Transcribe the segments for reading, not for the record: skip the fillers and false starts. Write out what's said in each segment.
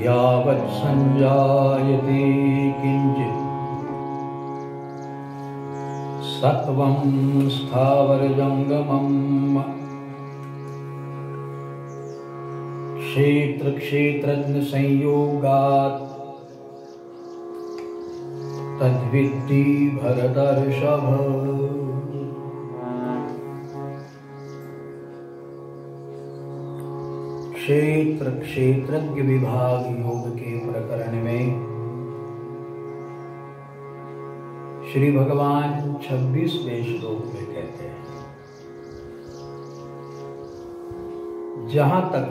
यावत् संजायते किंचित् सत्वं स्थावरजंगमम् क्षेत्र क्षेत्रज्ञ संयोगात् तद्विद्धि भरतर्षभ। क्षेत्र क्षेत्रज्ञ विभाग योग के प्रकरण में श्री भगवान 26वें श्लोक में कहते हैं, जहां तक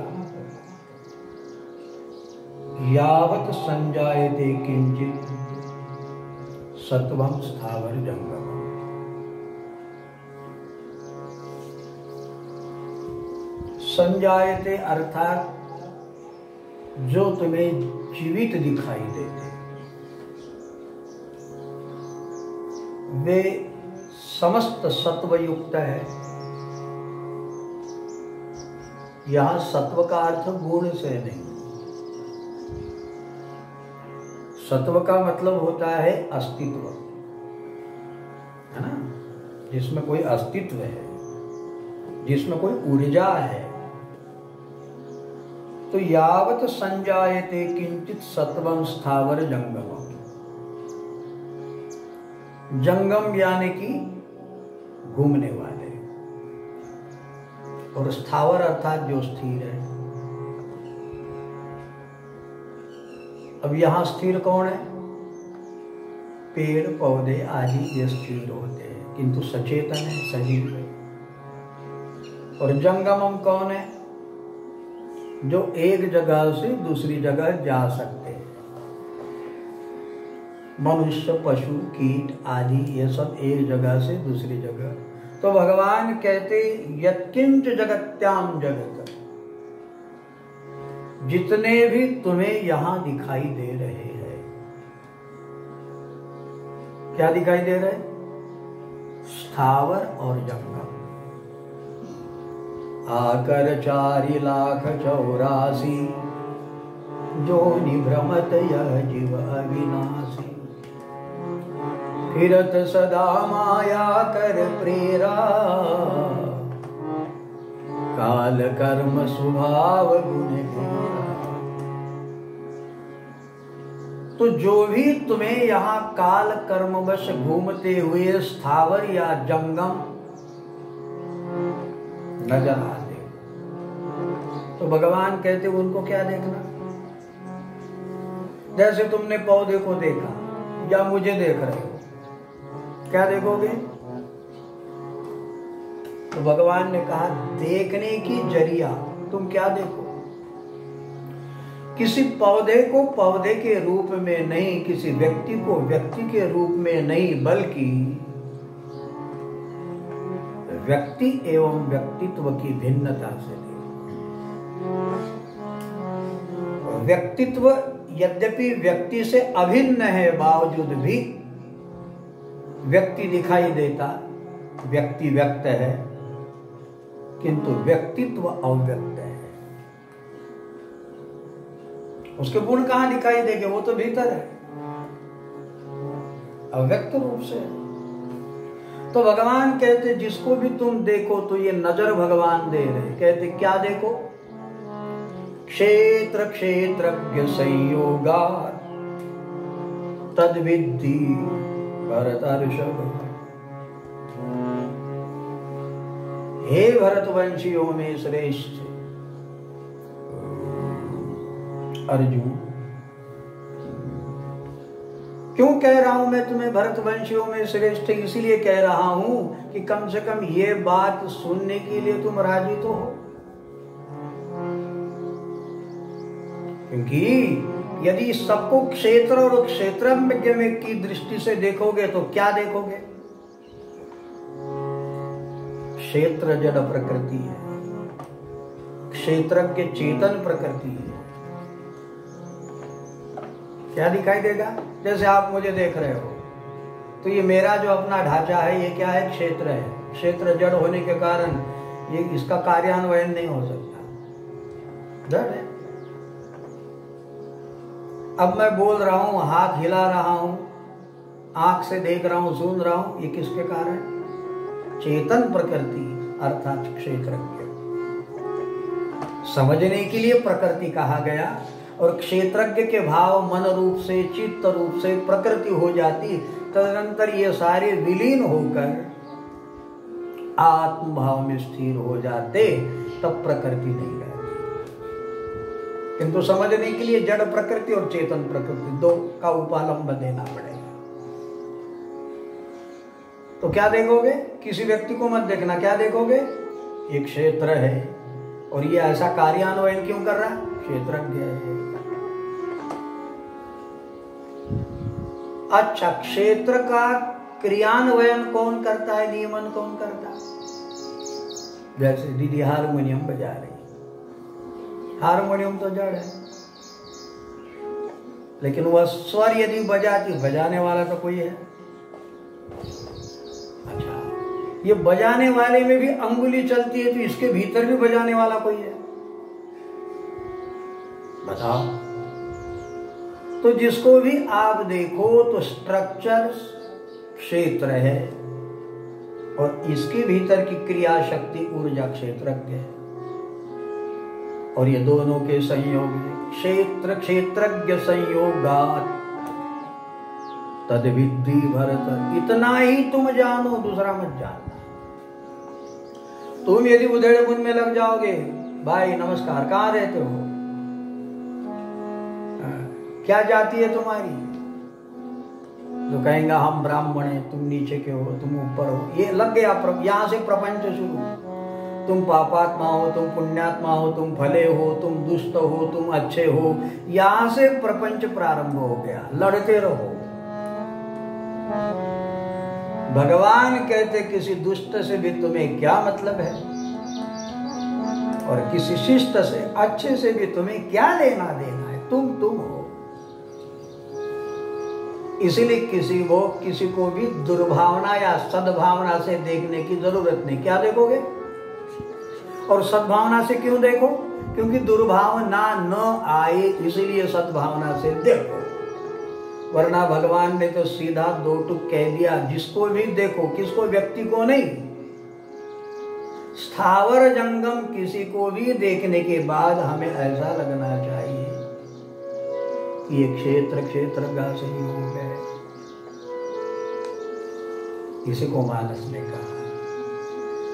यावत् संजायते किंचित् सत्वं स्थावर जंगम। संजायते अर्थात जो तुम्हें जीवित दिखाई देते वे समस्त सत्वयुक्त है। यहां सत्व का अर्थ गुण से नहीं, सत्व का मतलब होता है अस्तित्व, है ना, जिसमें कोई अस्तित्व है, जिसमें कोई ऊर्जा है। तो यावत संजायते किंचित सत्वम स्थावर जंगम। जंगम यानी कि घूमने वाले, और स्थावर अर्थात जो स्थिर है। अब यहां स्थिर कौन है? पेड़ पौधे आदि ये स्थिर होते हैं, किंतु सचेतन है, सजीव है। और जंगमम कौन है? जो एक जगह से दूसरी जगह जा सकते हैं। मनुष्य, पशु, कीट आदि ये सब एक जगह से दूसरी जगह। तो भगवान कहते यत्किंच जगत्याम जगत, जितने भी तुम्हें यहां दिखाई दे रहे हैं। क्या दिखाई दे रहे? स्थावर और जंगम। आकर 4,84,000 जो निभ्रमत यह जीव अविनाशी। फिरत सदा माया कर प्रेरा, काल कर्म स्वभाव गुण घेरा। तो जो भी तुम्हें यहां काल कर्मवश घूमते हुए स्थावर या जंगम नजर आते, तो भगवान कहते उनको क्या देखना? जैसे तुमने पौधे को देखा या मुझे देख रहे हो, क्या देखोगे? तो भगवान ने कहा देखने की जरिया तुम क्या देखो? किसी पौधे को पौधे के रूप में नहीं, किसी व्यक्ति को व्यक्ति के रूप में नहीं, बल्कि व्यक्ति एवं व्यक्तित्व की भिन्नता से देखो। व्यक्तित्व यद्यपि व्यक्ति से अभिन्न है, बावजूद भी व्यक्ति दिखाई देता, व्यक्ति व्यक्त है, किंतु व्यक्तित्व अव्यक्त है। उसके गुण कहां दिखाई देंगे? वो तो भीतर है, अव्यक्त रूप से। तो भगवान कहते जिसको भी तुम देखो, तो ये नजर भगवान दे रहे। कहते क्या देखो? क्षेत्र क्षेत्रज्ञ संयोगा तद्विद्धि भरतर्षभ। हे भरतवंशियों में श्रेष्ठ अर्जुन, क्यों कह रहा हूं मैं तुम्हें भरतवंशियों में श्रेष्ठ? इसलिए कह रहा हूं कि कम से कम ये बात सुनने के लिए तुम राजी तो हो। क्योंकि यदि सबको क्षेत्र और क्षेत्रज्ञ में की दृष्टि से देखोगे तो क्या देखोगे? क्षेत्र जड़ प्रकृति है, क्षेत्रज्ञ चेतन प्रकृति है। क्या दिखाई देगा? जैसे आप मुझे देख रहे हो, तो ये मेरा जो अपना ढांचा है, ये क्या है? क्षेत्र है। क्षेत्र जड़ होने के कारण ये इसका कार्यान्वयन नहीं हो सकता, जड़ है। अब मैं बोल रहा हूं, हाथ हिला रहा हूं, आंख से देख रहा हूं, सुन रहा हूं, ये किसके कारण? चेतन प्रकृति अर्थात क्षेत्रज्ञ। समझने के लिए प्रकृति कहा गया, और क्षेत्रज्ञ के भाव मन रूप से, चित्त रूप से प्रकृति हो जाती, तदनंतर ये सारे विलीन होकर आत्म भाव में स्थिर हो जाते, तब प्रकृति नहीं रहती। किंतु समझने के लिए जड़ प्रकृति और चेतन प्रकृति दो का उपालंब देना पड़ेगा। तो क्या देखोगे? किसी व्यक्ति को मत देखना, क्या देखोगे? एक क्षेत्र है और ये ऐसा कार्यान्वयन क्यों कर रहा है? क्षेत्रज्ञ है। अच्छा, क्षेत्र का क्रियान्वयन कौन करता है, नियमन कौन करता है? जैसे दीदी हारमोनियम बजा रही, हारमोनियम तो जड़ है, लेकिन वह स्वर यदि बजाती, बजाने वाला तो कोई है। अच्छा, ये बजाने वाले में भी अंगुली चलती है, तो इसके भीतर भी बजाने वाला कोई है? बताओ। तो जिसको भी आप देखो तो स्ट्रक्चर क्षेत्र है, और इसके भीतर की क्रिया शक्ति ऊर्जा क्षेत्रज्ञ है, और ये दोनों के संयोग में क्षेत्र क्षेत्रज्ञ संयोगात् तद विद्धि भरत। इतना ही तुम जानो, दूसरा मत जानना। तुम यदि उधेड़ बुन में लग जाओगे, भाई नमस्कार, कहाँ रहते हो, क्या जाति है तुम्हारी, जो कहेंगे हम ब्राह्मण हैं, तुम नीचे के हो, तुम ऊपर हो, ये लग गया। यहां से प्रपंच शुरू। तुम पापात्मा हो, तुम पुण्यात्मा हो, तुम भले हो, तुम दुष्ट हो, तुम अच्छे हो, यहां से प्रपंच प्रारंभ हो गया। लड़ते रहो। भगवान कहते किसी दुष्ट से भी तुम्हें क्या मतलब है, और किसी शिष्ट से, अच्छे से भी तुम्हें क्या लेना देना है, तुम हो। इसीलिए किसी को भी दुर्भावना या सद्भावना से देखने की जरूरत नहीं। क्या देखोगे? और सद्भावना से क्यों देखो? क्योंकि दुर्भावना न आए, इसलिए सद्भावना से देखो। वरना भगवान ने तो सीधा दो टुक कह दिया, जिसको भी देखो, किसको? व्यक्ति को नहीं, स्थावर जंगम किसी को भी देखने के बाद हमें ऐसा लगना चाहिए कि ये क्षेत्र का संयोग है। इसी को मानस ने कहा,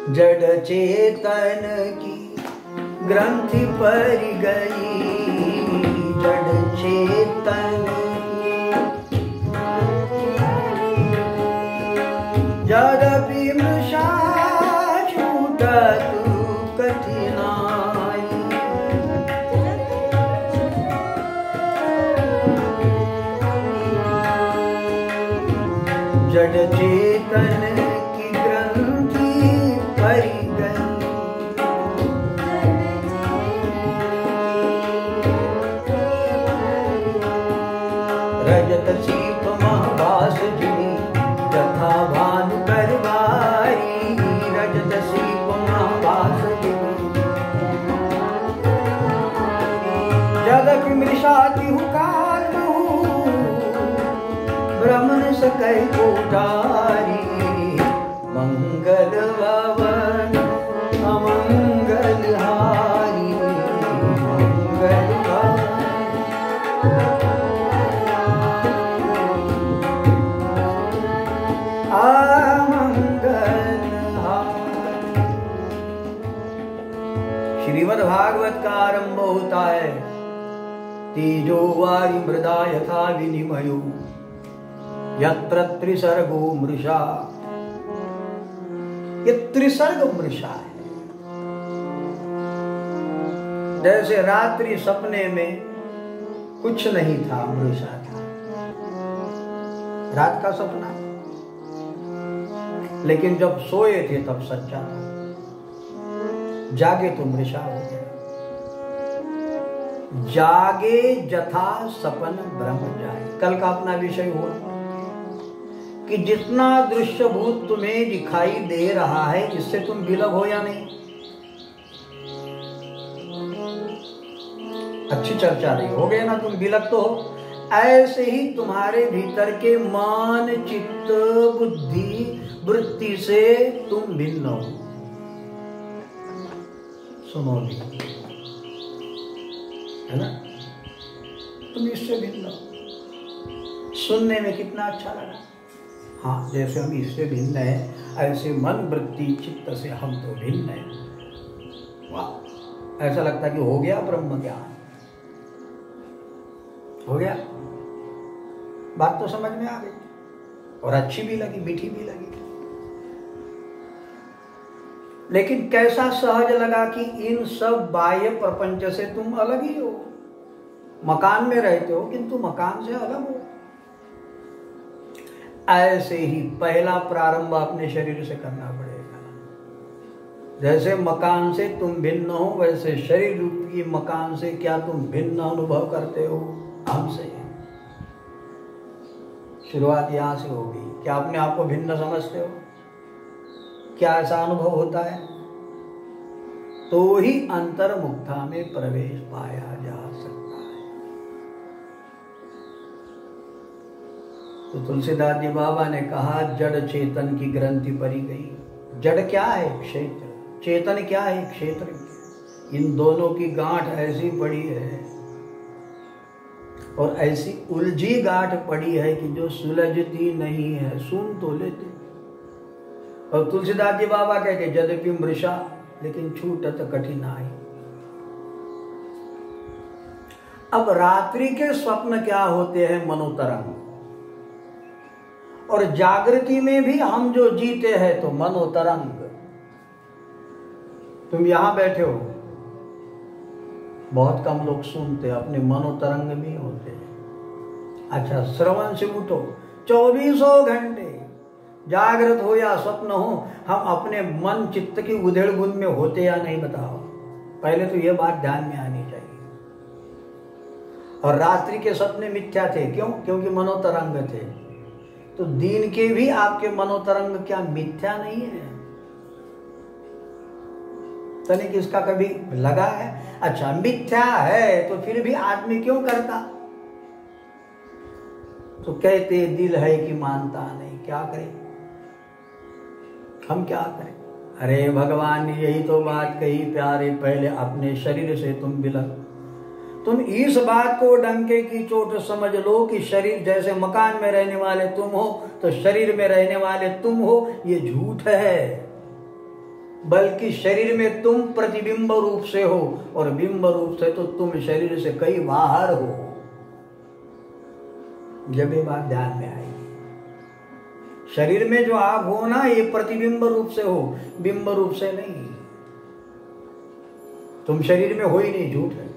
जड़ चेतन की ग्रंथि पर गई, जड़ चेतन यद्यपि मृषा छूटत कठिनाई। जड़ चेतन की ग्रंथि पर गई, रजत सीप महाभास जिनी यथा भानु करवाई। रजत सीप महाभास जिनी यद्यपि मृषाति हुकार ब्रह्मन सकै कोटारी। मंगल भवन अमंगल हारी, मंगल भवन अमंगल हारी। श्रीमद् भागवत का आरंभ होता है, तेजो वायु मृदा यथा विनिमयो यत्र त्रिसर्गो मृषा। ये त्रिसर्ग मृषा है। जैसे रात्रि सपने में कुछ नहीं था, मृषा था, रात का सपना, लेकिन जब सोए थे तब सच्चा था। जागे तो मृषा हो गया। जागे जथा सपन ब्रह्म जाए। कल का अपना विषय हुआ कि जितना दृश्य भूत तुम्हें दिखाई दे रहा है, इससे तुम विलग हो या नहीं? अच्छी चर्चा नहीं हो गई ना, तुम विलग तो हो, ऐसे ही तुम्हारे भीतर के मन, चित्त, बुद्धि, वृत्ति से तुम भिन्न हो। सुनो भी, है ना, तुम इससे भिन्न हो। सुनने में कितना अच्छा लगा। हाँ, जैसे हम इससे भिन्न है, ऐसे मन, वृत्ति, चित्त से हम तो भिन्न है। वाह, ऐसा लगता है कि हो गया ब्रह्म ज्ञान, हो गया। बात तो समझ में आ गई और अच्छी भी लगी, मीठी भी लगी। लेकिन कैसा सहज लगा कि इन सब बाह्य प्रपंच से तुम अलग ही हो। मकान में रहते हो किंतु मकान से अलग हो। ऐसे ही पहला प्रारंभ अपने शरीर से करना पड़ेगा। जैसे मकान से तुम भिन्न हो, वैसे शरीर रूपी मकान से क्या तुम भिन्न अनुभव करते हो हमसे? शुरुआत यहां से होगी। क्या अपने आप को भिन्न समझते हो? क्या ऐसा अनुभव होता है? तो ही अंतर्मुक्ता में प्रवेश पाया जा सकता है। तो तुलसीदास जी बाबा ने कहा, जड़ चेतन की ग्रंथि परी गई। जड़ क्या है? क्षेत्र। चेतन क्या है? क्षेत्र। इन दोनों की गांठ ऐसी पड़ी है और ऐसी उलझी गांठ पड़ी है कि जो सुलझती नहीं है। सुन तो लेते। और तुलसीदास जी बाबा कहते, यद्यपि मृषा लेकिन छूटत कठिनाई। अब रात्रि के स्वप्न क्या होते हैं? मनोतरंग। और जागृति में भी हम जो जीते हैं तो मनोतरंग। तुम यहां बैठे हो, बहुत कम लोग सुनते, अपने मनोतरंग भी होते हैं। अच्छा, श्रवण से उठो, 24 घंटे जागृत हो या स्वप्न हो, हम अपने मन चित्त की उधेड़ बुन में होते या नहीं? बताओ। पहले तो यह बात ध्यान में आनी चाहिए। और रात्रि के सपने मिथ्या थे। क्यों? क्योंकि मनोतरंग थे। तो दिन के भी आपके मनोतरंग क्या मिथ्या नहीं है? तनिक इसका कभी लगा है? अच्छा, मिथ्या है तो फिर भी आदमी क्यों करता? तो कहते दिल है कि मानता नहीं। क्या करें हम? क्या करें? अरे भगवान ने यही तो बात कही, प्यारे, पहले अपने शरीर से तुम बिलक। तुम इस बात को डंके की चोट समझ लो कि शरीर जैसे मकान में रहने वाले तुम हो तो शरीर में रहने वाले तुम हो, ये झूठ है। बल्कि शरीर में तुम प्रतिबिंब रूप से हो और बिंब रूप से तो तुम शरीर से कई बाहर हो। जब ये बात ध्यान में आएगी, शरीर में जो आप हो ना, ये प्रतिबिंब रूप से हो, बिंब रूप से नहीं। तुम शरीर में हो ही नहीं, झूठ है।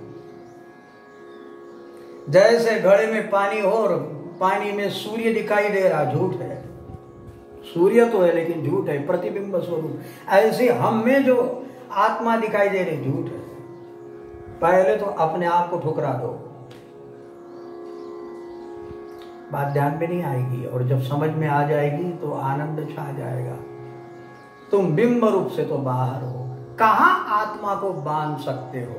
जैसे घड़े में पानी हो और पानी में सूर्य दिखाई दे रहा, झूठ है। सूर्य तो है लेकिन झूठ है, प्रतिबिंब स्वरूप। ऐसे हम में जो आत्मा दिखाई दे रही, झूठ है। पहले तो अपने आप को ठुकरा दो, बात ध्यान में नहीं आएगी। और जब समझ में आ जाएगी तो आनंद छा जाएगा। तुम बिंब रूप से तो बाहर हो। कहां आत्मा को बांध सकते हो?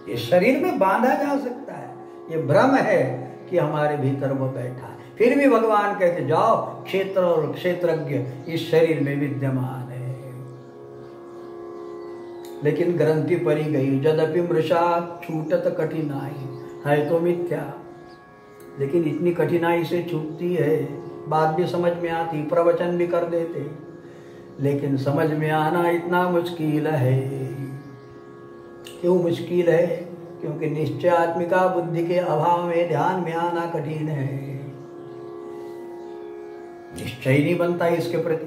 ये शरीर में बांधा जा सकता है। ये भ्रम है कि हमारे भीतर वो बैठा है। फिर भी भगवान कहते, जाओ, क्षेत्र और क्षेत्रज्ञ इस शरीर में विद्यमान है। लेकिन ग्रंथि परी गई, यद्यपि मृषा छूटत कठिनाई। है तो मिथ्या, लेकिन इतनी कठिनाई से छूटती है। बात भी समझ में आती, प्रवचन भी कर देते, लेकिन समझ में आना इतना मुश्किल है। क्यों मुश्किल है? क्योंकि निश्चयात्मिका बुद्धि के अभाव में ध्यान में आना कठिन है। निश्चय नहीं बनता इसके प्रति।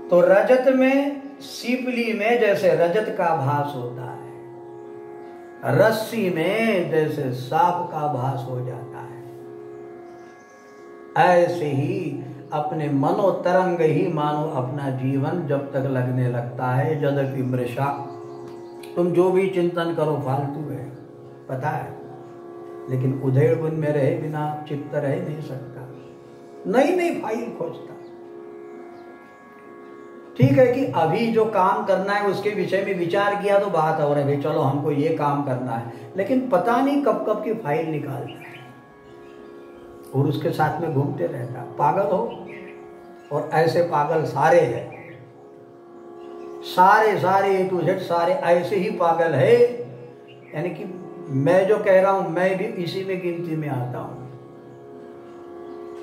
तो रजत में, सीपली में जैसे रजत का भास होता है, रस्सी में जैसे सांप का भास हो जाता है, ऐसे ही अपने मनोतरंग ही मानो अपना जीवन जब तक लगने लगता है। यद्यपि मृषा, तुम जो भी चिंतन करो फालतू है, पता है, लेकिन उधेड़ बुन में रहे बिना चित्त रह नहीं सकता। नई नई फाइल खोजता। ठीक है कि अभी जो काम करना है उसके विषय में विचार किया तो बात और है, भाई चलो हमको ये काम करना है, लेकिन पता नहीं कब कब की फाइल निकालता है और उसके साथ में घूमते रहता है। पागल हो, और ऐसे पागल सारे हैं, सारे A to Z सारे ऐसे ही पागल है। यानी कि मैं जो कह रहा हूं मैं भी इसी में गिनती में आता हूं,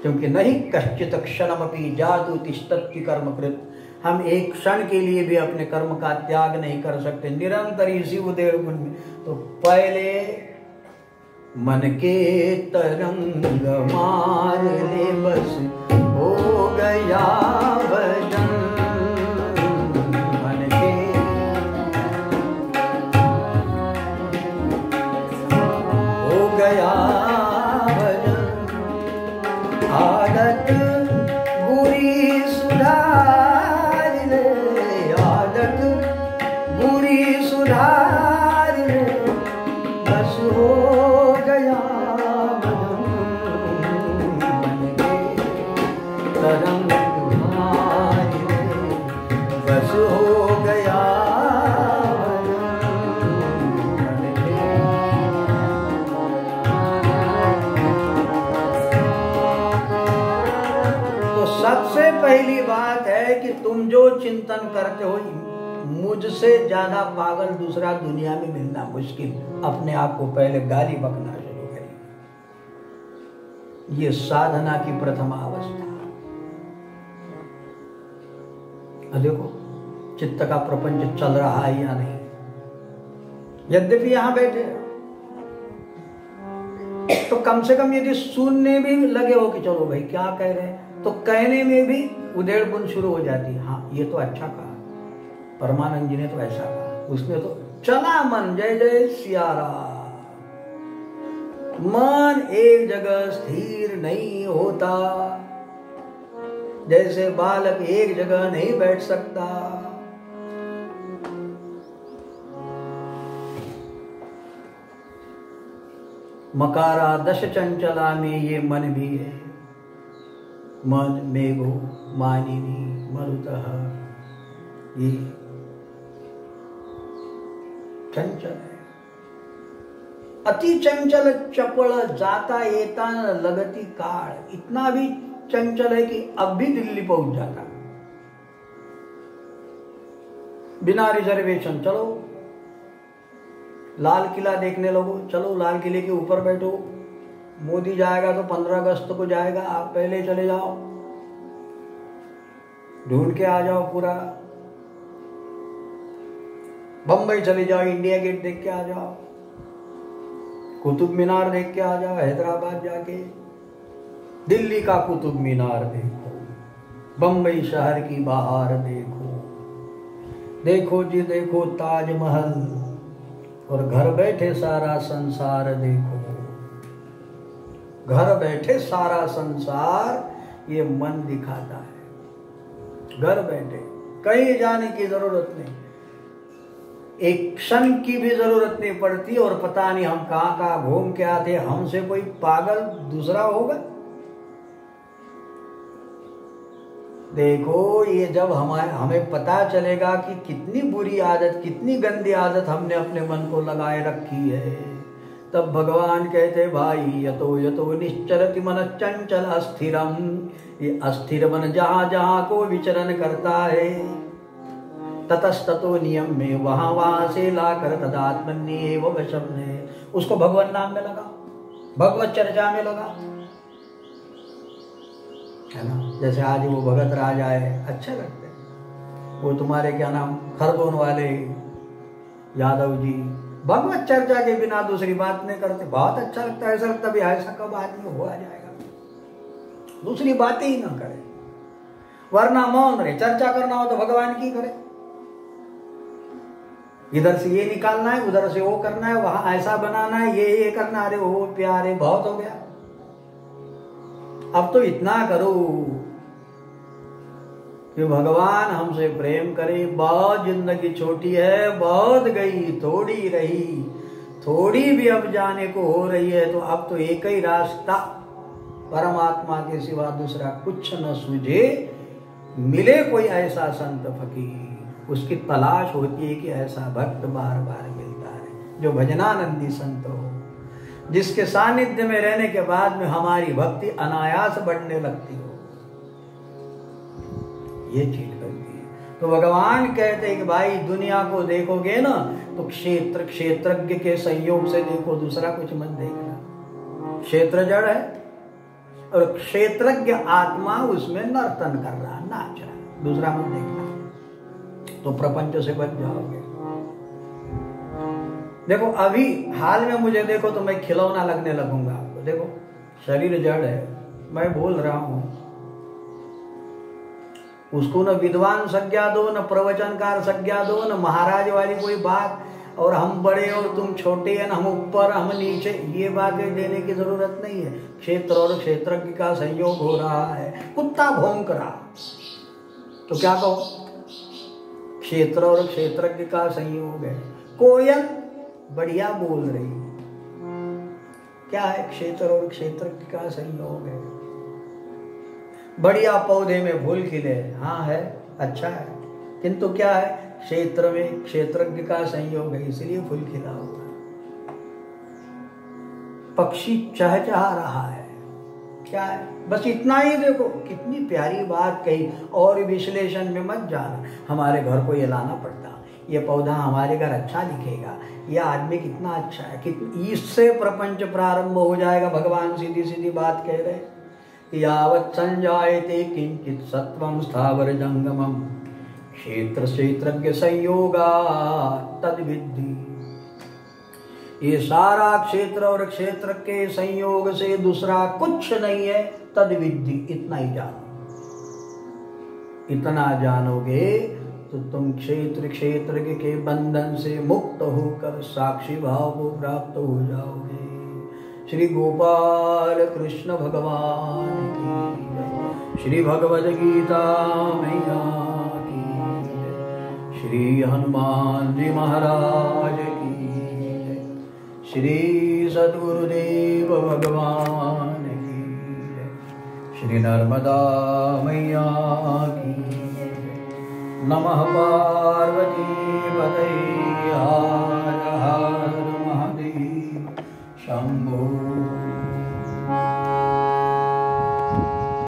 क्योंकि नहीं कश्चित क्षणमपि जातु तिष्ठति कर्मकृत, हम एक क्षण के लिए भी अपने कर्म का त्याग नहीं कर सकते, निरंतर इसी उदेड़ गुण में। तो पहले मन के तरंग मार ले बस हो गया भजन, मन के हो गया भजन, आदत बुरी सुधार ले, आदत बुरी सुधार ले, बस हो गया भजन, मन के तरंग मार ले, बस हो गया सबसे पहली बात है कि तुम जो चिंतन करते हो, मुझसे ज्यादा पागल दूसरा दुनिया में मिलना मुश्किल। अपने आप को पहले गाली बकना शुरू करिए, ये साधना की प्रथम अवस्था। देखो चित्त का प्रपंच चल रहा है या नहीं, यद्यपि यहां बैठे तो कम से कम यदि सुनने भी लगे हो कि चलो भाई क्या कह रहे हैं, तो कहने में भी उधेड़ बुन शुरू हो जाती है। हाँ ये तो अच्छा कहा, परमानंद जी ने तो ऐसा कहा, उसने तो चला मन जय जय सिया राम। मन एक जगह स्थिर नहीं होता, जैसे बालक एक जगह नहीं बैठ सकता। मकारा दश चंचला में ये मन भी है, मन मेघो मानिनी मरुतः, ये चंचल है, अति चंचल चपल जाता येता लगती काल, इतना भी चंचल है कि अब भी दिल्ली पहुंच जाता बिना रिजर्वेशन। चलो लाल किला देखने लगो, चलो लाल किले के ऊपर बैठो, मोदी जाएगा तो 15 अगस्त को जाएगा, आप पहले चले जाओ, ढूंढ के आ जाओ पूरा। बंबई चले जाओ, इंडिया गेट देख के आ जाओ, कुतुब मीनार देख के आ जाओ, हैदराबाद जाके दिल्ली का कुतुब मीनार देखो, बंबई शहर की बहार देखो, देखो जी देखो ताजमहल, और घर बैठे सारा संसार देखो। घर बैठे सारा संसार ये मन दिखाता है, घर बैठे कहीं जाने की जरूरत नहीं, एक क्षण की भी जरूरत नहीं पड़ती, और पता नहीं हम कहां कहां घूम के आते, हमसे कोई पागल दूसरा होगा। देखो ये जब हमें पता चलेगा कि कितनी बुरी आदत, कितनी गंदी आदत हमने अपने मन को लगाए रखी है, तब भगवान कहते भाई यतो यतो निश्चलति मन चंचल अस्थिरम, ये अस्थिर मन जहां जहां को विचरण करता है, ततस्ततो नियम में वहां वहां से लाकर तदात्मन्येव वशम ने, उसको भगवान नाम में लगा, भगवत चर्चा में लगा, है ना। जैसे आज वो भगत राज आए, अच्छे लगते हैं, वो तुम्हारे क्या नाम खरगोन वाले यादव जी भगवत चर्चा के बिना दूसरी बात नहीं करते, बहुत अच्छा लगता है। ऐसा लगता भी ऐसा कब आदमी हुआ जाएगा, दूसरी बातें ही ना करे, वरना मौन रहे। चर्चा करना हो तो भगवान की करे, इधर से ये निकालना है, उधर से वो करना है, वहां ऐसा बनाना है, ये करना, अरे वो प्यारे बहुत हो गया। अब तो इतना करो कि भगवान हमसे प्रेम करे। बहुत जिंदगी छोटी है, बहुत गई थोड़ी रही, थोड़ी भी अब जाने को हो रही है, तो अब तो एक ही रास्ता, परमात्मा के सिवा दूसरा कुछ न सूझे, मिले कोई ऐसा संत फकीर, उसकी तलाश होती है कि ऐसा भक्त बार बार मिलता है जो भजनानंदी संत हो, जिसके सानिध्य में रहने के बाद में हमारी भक्ति अनायास बढ़ने लगती हो। ये चीज करती है। तो भगवान कहते हैं कि भाई दुनिया को देखोगे ना तो क्षेत्रज्ञ के संयोग से देखो, दूसरा कुछ मत देखना। क्षेत्र जड़ है और क्षेत्रज्ञ आत्मा उसमें नर्तन कर रहा, नाच रहा, दूसरा मत देखना, तो प्रपंच से बच जाओगे। देखो अभी हाल में मुझे देखो तो मैं खिलौना लगने लगूंगा आपको। देखो शरीर जड़ है, मैं बोल रहा हूं, उसको न विद्वान संज्ञा दो, न प्रवचनकार संज्ञा दो, न महाराज वाली कोई बात, और हम बड़े और तुम छोटे हैं, हम ऊपर हम नीचे, ये बातें देने की जरूरत नहीं है। क्षेत्र और क्षेत्रज्ञ का संयोग हो रहा है, कुत्ता भौंक रहा तो क्या कहो, क्षेत्र और क्षेत्रज्ञ का संयोग है। कोयल बढ़िया बोल रही, क्या है, क्षेत्र और क्षेत्रज्ञ का संयोग है। बढ़िया पौधे में फूल खिले, हाँ है, अच्छा है, किंतु क्या है, क्षेत्र में क्षेत्रज्ञ का संयोग है, इसलिए फूल खिला हुआ है। पक्षी चहचहा रहा है, क्या है, बस इतना ही देखो, कितनी प्यारी बात कही, और विश्लेषण में मत जाना। हमारे घर को ये लाना पड़ता, ये पौधा हमारे घर अच्छा दिखेगा, यह आदमी कितना अच्छा है, इससे प्रपंच प्रारंभ हो जाएगा। भगवान सीधी सीधी बात कह रहे, यावत् संजायते किंचित सत्वं स्थावर जंगमम क्षेत्र क्षेत्रज्ञ संयोगा तद विद्धि। ये सारा क्षेत्र और क्षेत्र के संयोग से दूसरा कुछ नहीं है, तद विद्धि, इतना ही जानो। इतना जानोगे तो तुम क्षेत्र क्षेत्रज्ञ के बंधन से मुक्त होकर साक्षी भाव को प्राप्त हो जाओगे। श्री गोपाल कृष्ण भगवान की जय। श्री भगवद गीता मैया की जय। श्री हनुमान जी महाराज की जय। श्री सद्गुरुदेव भगवान की जय। श्री नर्मदा मैया की जय। नमः पार्वती पतये हर हर महादेव शंभो